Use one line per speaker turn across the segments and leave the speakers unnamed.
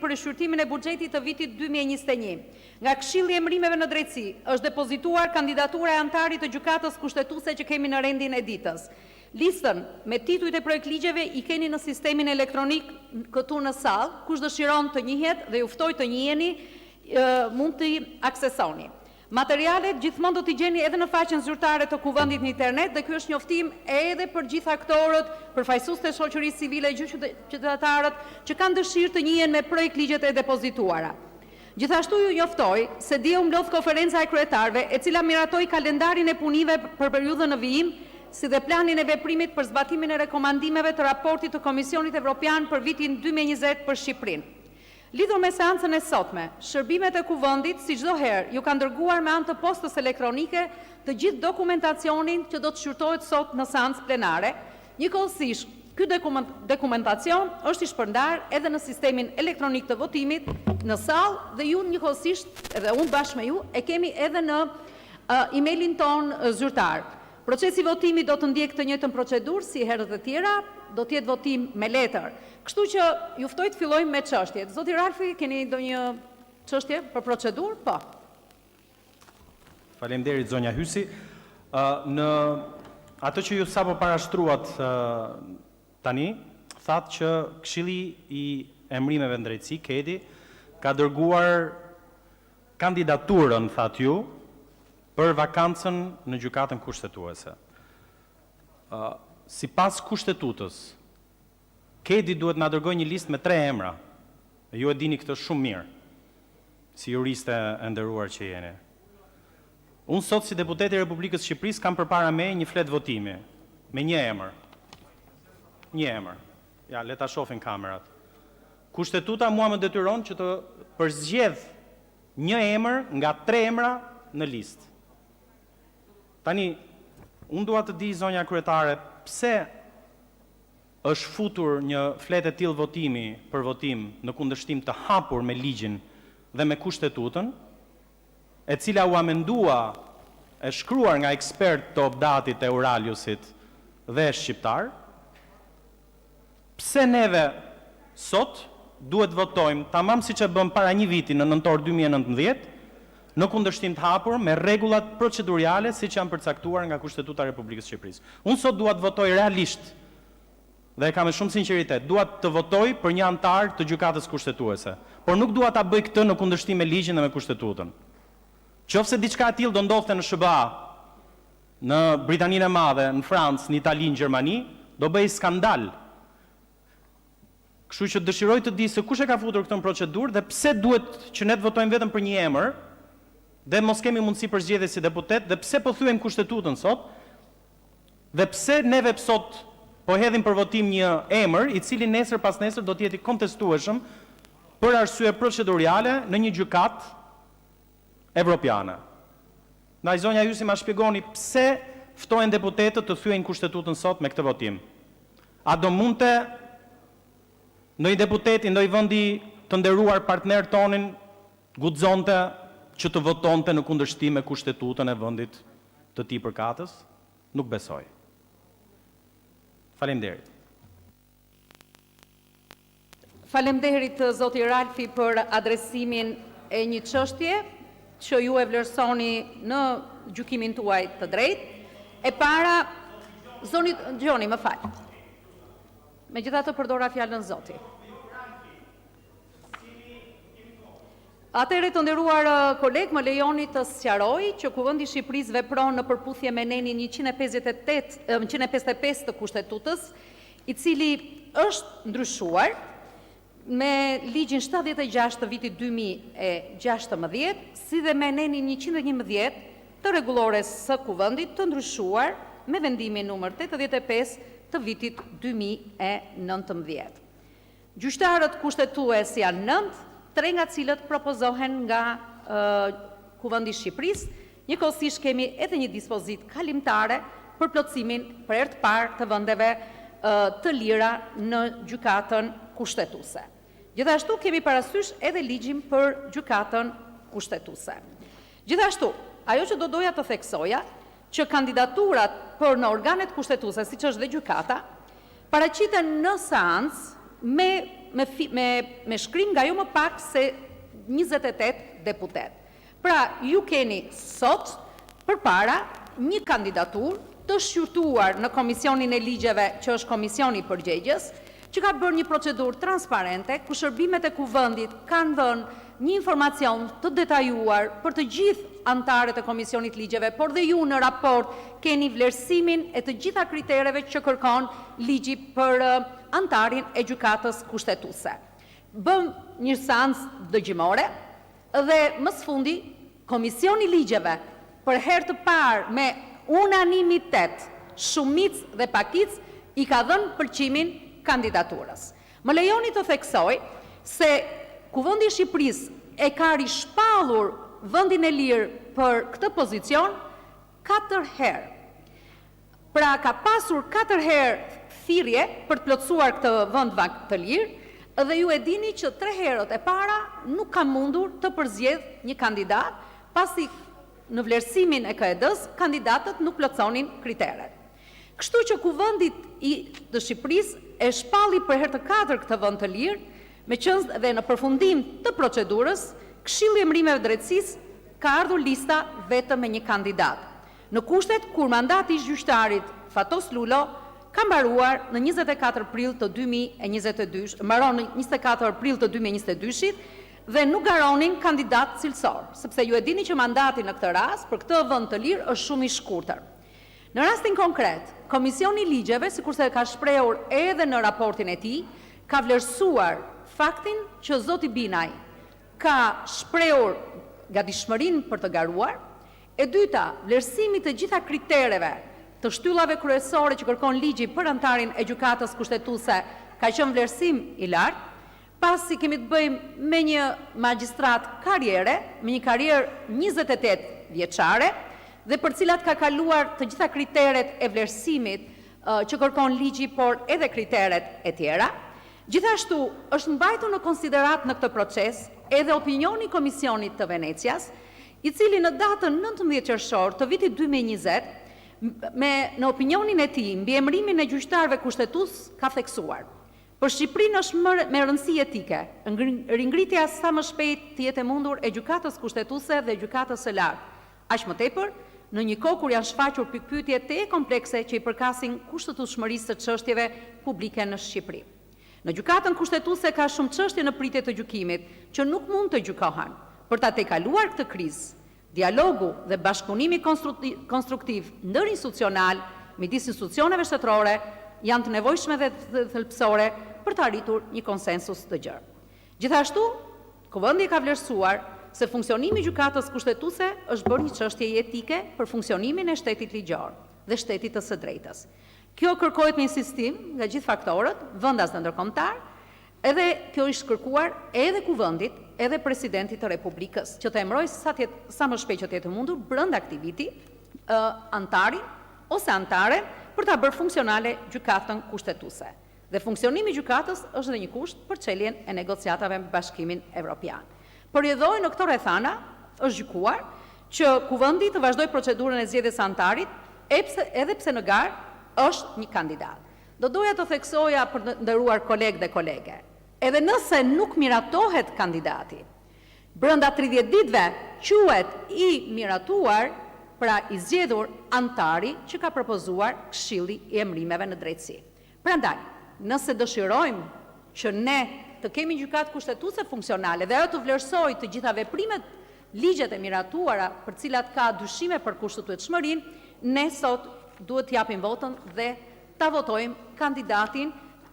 për rishqyrtimin e buxhetit të vitit 2021. Nga Këshilli i Emërimeve në Drejtësi është depozituar kandidatura e antarit të gjykatës kushtetuese që kemi në rendin e ditës. Listën me titujt e projekt ligjeve i keni në sistemin elektronik këtu në sallë, kush dëshiron të njihet dhe ju ftoj të njiheni, mund të aksesoni. Materialet gjithmonë do t'i gjeni edhe në faqen zyrtare të Kuvendit në internet dhe ky është njoftim edhe për gjithë aktorët, përfaqësuesit e shoqërisë civile, gjyqëtarët që kanë dëshirë të njihen me projekt ligjet e depozituara. Gjithashtu ju njoftoj se dje u mblodh konferenca e kryetarëve, e cila miratoi kalendarin e punive për periudhën në vijim, si dhe planin e veprimit për zbatimin e rekomandimeve të raportit të Komisionit Evropian për vitin 2020 për Shqipërinë. Lidhur me seancën e sotme, shërbimet e Kuvendit, si çdo herë, ju kanë dërguar me anë të postës elektronike të gjithë dokumentacionin që do të shqyrtohet sot në seancë plenare. Njëkohësisht, ky dokumentacion është i shpërndar edhe në sistemin elektronik të votimit në sallë dhe ju njëkohësisht, edhe unë bashkë me ju, e kemi edhe në emailin ton zyrtar. Procesi votimi do të ndjekë të njëjtën procedurë si herët e tjera, do të jetë votim me letër. Kështu që ju ftoj të fillojmë me çështjet. Zoti Ralfi, keni ndonjë çështje për procedurë? Po.
Faleminderit zonja Hysi. Në atë që ju sapo parashtruat tani, thatë që Këshilli i Emërimeve në Drejtësi, KEDI, ka dërguar kandidaturën, thatë ju, për vakancën në gjykatën kushtetuese. Sipas kushtetutës, KEDI duhet na dërgojë një listë me 3 emra. Ju e dini këtë shumë mirë, si juriste e nderuar që jeni. Unë sot si deputet i Republikës Shqipërisë kam përpara me një fletë votimi, me një emër. Një emër. Ja, le ta shohin kamerat. Kushtetuta mua më detyron që të përzgjedh një emër nga 3 emra në listë. Tani, unë dua të di, zonja kryetare, pse është futur një fletë e tillë votimi për votim në kundërshtim të hapur me ligjin dhe me kushtetutën, e cila u amendua e shkruar nga ekspert të Obdatit, Euraliusit dhe shqiptar, pse neve sot duhet votojmë, tamam siç e bëm para një viti në nëntor 2019, në kundërshtim të hapur me rregullat procedurale siç janë përcaktuar nga Kushtetuta e Republikës së Shqipërisë. Unë sot dua të votoj realisht dhe e kam me shumë sinqeritet, dua të votoj për një antar të gjykatës kushtetuese, por nuk dua ta bëj këtë në kundërshtim me ligjin dhe me Kushtetutën. Qofse diçka e tillë do ndodhte në SBA, në Britaninë e Madhe, në Francë, në Itali, në Gjermani, do bëj skandal. Kështu që dëshiroj të di se kush e ka futur këtë në procedurë dhe pse duhet që ne të votojmë vetëm për një emër, dhe mos kemi mundësi për zgjedhje si deputet, dhe pse po thyejmë Kushtetutën sot, dhe pse neve sot po hedhim për votim një emër i cili nesër pas nesër do të jetë i kontestueshëm për arsye procedurale në një gjykatë evropiane. Ndaj zonja Hysi ma shpjegoni pse ftohen deputetët të thyejnë Kushtetutën sot me këtë votim. A do mundte ndonjë deputet i ndonjë vendi të nderuar partner tonin guxonte që të votonte në kundërshtim me Kushtetutën e vendit të tij përkatës? Nuk besoj. Faleminderit.
Faleminderit zoti Ralfi për adresimin e një çështje që ju e vlerësoni në gjykimin tuaj të drejtë. E para, zoni Gjoni, më fal. Megjithatë përdora fjalën zoti. Atëherë të nderuar koleg, më lejoni të sqaroj që Kuvendi i Shqipërisë vepron në përputhje me nenin 155 të Kushtetutës, i cili është ndryshuar me ligjin 76 të vitit 2016, si dhe me nenin 111 të rregullores së Kuvendit të ndryshuar me vendimin numër 85 të vitit 2019. Gjyqtarët kushtetues janë 9, 3 nga cilët propozohen nga Kuvendi i Shqipërisë. Njëkohësisht kemi edhe një dispozit kalimtare për plotësimin për herë të parë të vendeve të lira në gjykatën kushtetuese. Gjithashtu kemi parasysh edhe ligjin për gjykatën kushtetuese. Gjithashtu, ajo që do doja të theksoja, që kandidaturat për në organet kushtetuese, siç është dhe gjykata, paraqiten në seancë me me shkrim nga jo më pak se 28 deputet. Pra, ju keni sot përpara një kandidatur të shqyrtuar në Komisionin e Ligjeve, që është Komisioni i Përgjegjës, që ka bërë një procedurë transparente, ku shërbimet e kuvendit kanë dhënë një informacion të detajuar për të gjithë antarët e Komisionit Ligjeve, por dhe ju në raport keni vlerësimin e të gjitha kritereve që kërkon ligji për antarin e gjykatës kushtetuese. Bëm një seancë dëgjimore dhe më së fundi Komisioni Ligjeve për herë të parë me unanimitet, shumicë dhe pakicë i ka dhënë pëlqimin kandidaturës. Më lejoni të theksoj se Kuvendi i Shqipërisë e ka rishpallur vendin e lirë për këtë pozicion 4 herë. Pra ka pasur 4 herë thirrje për të plotësuar këtë vend të lirë, dhe ju e dini që 3 herët e para nuk ka mundur të përzgjedh një kandidat, pasi në vlerësimin e KED-s kandidatët nuk plotësonin kriteret. Kështu që Kuvendit të Shqipërisë e shpalli për herë të 4 këtë vend të lirë, meqense dhe në përfundim të procedurës, Këshilli i Emërimeve Drejtësisë ka ardhur lista vetëm me një kandidat. Në kushtet kur mandati i gjyqtarit Fatos Lulo ka mbaruar në 24 prill të 2022, mbaron në 24 prill të 2022-shit dhe nuk garonin kandidat cilësor, sepse ju e dini që mandati në këtë rast për këtë vend të lirë është shumë i shkurtër. Në rastin konkret, Komisioni i Ligjeve, sikurse ka shprehur edhe në raportin e tij, ka vlerësuar faktin që zoti Binaj ka shprehur gatishmërinë për të garuar, e dyta, vlerësimi të gjitha kritereve të shtyllave kryesore që kërkon ligji për antarin e gjykatës kushtetuese ka qenë vlerësim i lartë, pasi kemi të bëjmë me një magjistrat karriere, me një karrierë 28 vjeçare, dhe për cilat ka kaluar të gjitha kriteret e vlerësimit që kërkon ligji, por edhe kriteret e tjera. Gjithashtu, është mbajtur në konsiderat në këtë proces edhe opinioni i Komisionit të Venecias, i cili në datën 19 qershor të vitit 2020, në opinionin e tij mbi emërimin e gjyqtarëve kushtetues ka theksuar: për Shqipërinë është me rëndësi etike ringritja sa më shpejt të jetë e mundur e gjykatës kushtetuese dhe gjykatës së lartë, aq më tepër në një kohë kur janë shfaqur pikpyetje të komplekse që i përkasin kushtetueshmërisë së çështjeve publike në Shqipëri. Në gjykatën kushtetuese ka shumë çështje në pritje të gjykimit që nuk mund të gjykohen. Për ta tejkaluar këtë krizë, dialogu dhe bashkëpunimi konstruktiv ndërinstitucional midis institucioneve shtetërore janë të nevojshme dhe të thelbësore për të arritur një konsensus të gjerë. Gjithashtu, Kuvendi ka vlerësuar se funksionimi i gjykatës kushtetuese është bërë një çështje etike për funksionimin e shtetit ligjor dhe shtetit të së drejtës. Kjo kërkohet me insistim nga gjithë faktorët, vendas dhe ndërkombëtar, edhe kjo është kërkuar edhe Kuvendit, edhe Presidentit të Republikës, që të emërojë sa më shpejt që të jetë mundur brenda këtij viti antarin ose antare për ta bërë funksionale gjykatën kushtetuese. Dhe funksionimi i gjykatës është edhe një kusht për çeljen e negociatave me Bashkimin Evropian. Përjedhoi në këto rrethana është gjykuar që Kuvendi të vazhdojë procedurën e zgjedhjes së antarit, edhe pse në garë është një kandidat. Do doja të theksoja për të nderuar kolegë dhe kolege, edhe nëse nuk miratohet kandidati, brenda 30 ditëve quhet i miratuar, pra i zgjedhur antari që ka propozuar Këshilli i Emërimeve në Drejtësi. Prandaj, nëse dëshirojmë që ne të kemi gjykatë kushtetuese funksionale dhe ajo të vlerësojë të gjitha veprimet, ligjet e miratuara për cilat ka dyshime për kushtetueshmërinë, ne sot duhet të japim votën dhe ta votojmë kandidatin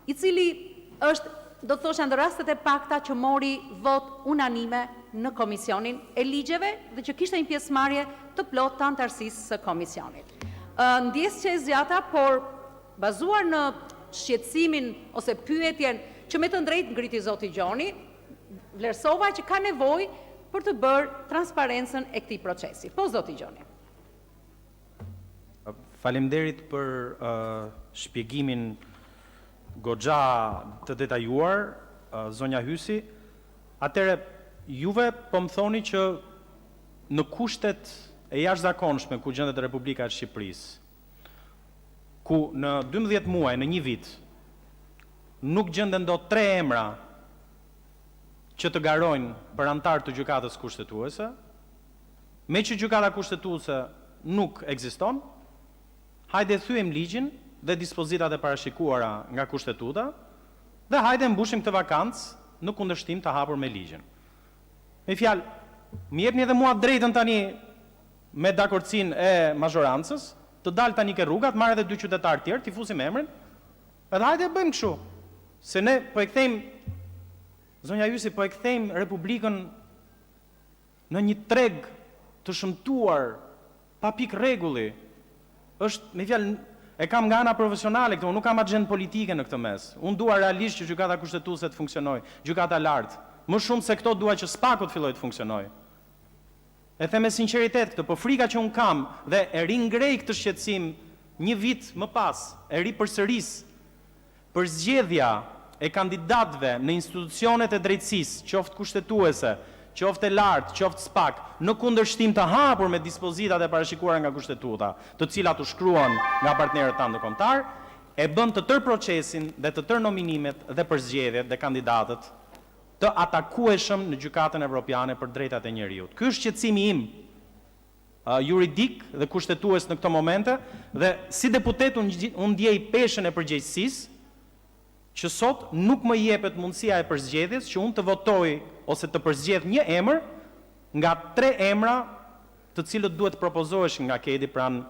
i cili është, do të thosha, ndër rastet e pakta që mori vot unanime në Komisionin e Ligjeve dhe që kishte një pjesëmarrje të plotë të antarësisë së Komisionit. Ndjes që e zgjata, por bazuar në shqetësimin ose pyetjen që me të drejtë ngriti zoti Gjoni, vlerësova që ka nevojë për të bërë transparencën e këtij procesi. Po, zoti Gjoni.
Faleminderit për shpjegimin goxha të detajuar, zonja Hysi. Atëre, juve po më thoni që në kushtet e jashtëzakonshme ku gjendet Republika e Shqipërisë, ku në 12 muaj, në një vit, nuk gjenden dot 3 emra që të garojnë për antar të gjykatës kushtetuese, me që gjykata kushtetuese nuk ekziston, hajde thyem ligjin dhe dispozitat e parashikuara nga kushtetuta dhe hajde mbushim këtë vakancë në kundërshtim të hapur me ligjin. Me fjalë, më jepni edhe mua drejtën tani me dakordsinë e mazhorancës, të dalë tani ke rrugat, marrë edhe 2 qytetarë tjerë, t'i fusim emrin, edhe hajde e bëjmë kështu. Se ne po e kthejmë, zonja Ysi, po e kthejmë Republikën në një treg të shëmtuar, pa pikë rregulli. Është, me fjalë, e kam nga ana profesionale këtu, unë nuk kam agjendë politike në këtë mes. Unë dua realisht që gjykata kushtetuese të funksionojë, gjykata lartë. Më shumë se këto dua që SPAK-u të fillojë të funksionojë. E them me sinqeritet këtë, po frika që un kam dhe e ringrej këtë shqetësim një vit më pas, e ri përsëris për zgjedhja e kandidatëve në institucionet e drejtësisë, qoftë kushtetuese, qoftë e lartë, qoftë SPAK, në kundërshtim të hapur me dispozitat e parashikuara nga kushtetuta, të cilat u shkruan nga partnerët tanë ndërkombëtar, e bën të tërë procesin dhe të tërë nominimet dhe përzgjedhjet dhe kandidatët të atakueshëm në gjykatën evropiane për drejtat e njerëzit. Ky është shqetësimi im juridik dhe kushtetues në këto momente, dhe si deputet unë ndjej peshën e përgjegjësisë që sot nuk më jepet mundësia e përzgjedhjes që unë të votoj ose të përzgjedh një emër nga 3 emra të cilët duhet propozoheshin nga Kedi pranë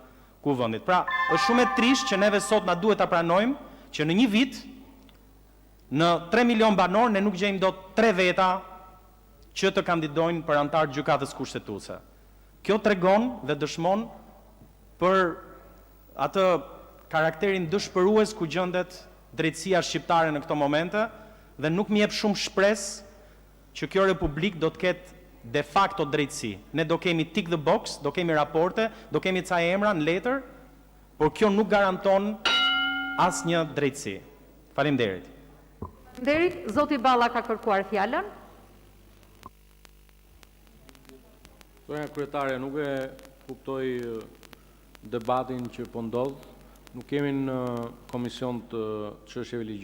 kuvendit. Pra, është shumë e trisht që neve sot na duhet ta pranojmë që në një vit në 3 milion banor ne nuk gjejmë dot 3 veta që të kandidojnë për antar të gjykatës kushtetuese. Kjo tregon dhe dëshmon për atë karakterin dëshpërues ku gjendet drejtësia shqiptare në këto momente dhe nuk më jep shumë shpresë që kjo republik do të ketë de facto drejtësi. Ne do kemi tick the box, do kemi raporte, do kemi ca emra në letër, por kjo nuk garanton asnjë drejtësi. Faleminderit.
Faleminderit, zoti Balla ka kërkuar fjalën.
Zonja kryetare, nuk e kuptoj debatin që po ndodh. Nuk kemi në komision të çështjeve ligjore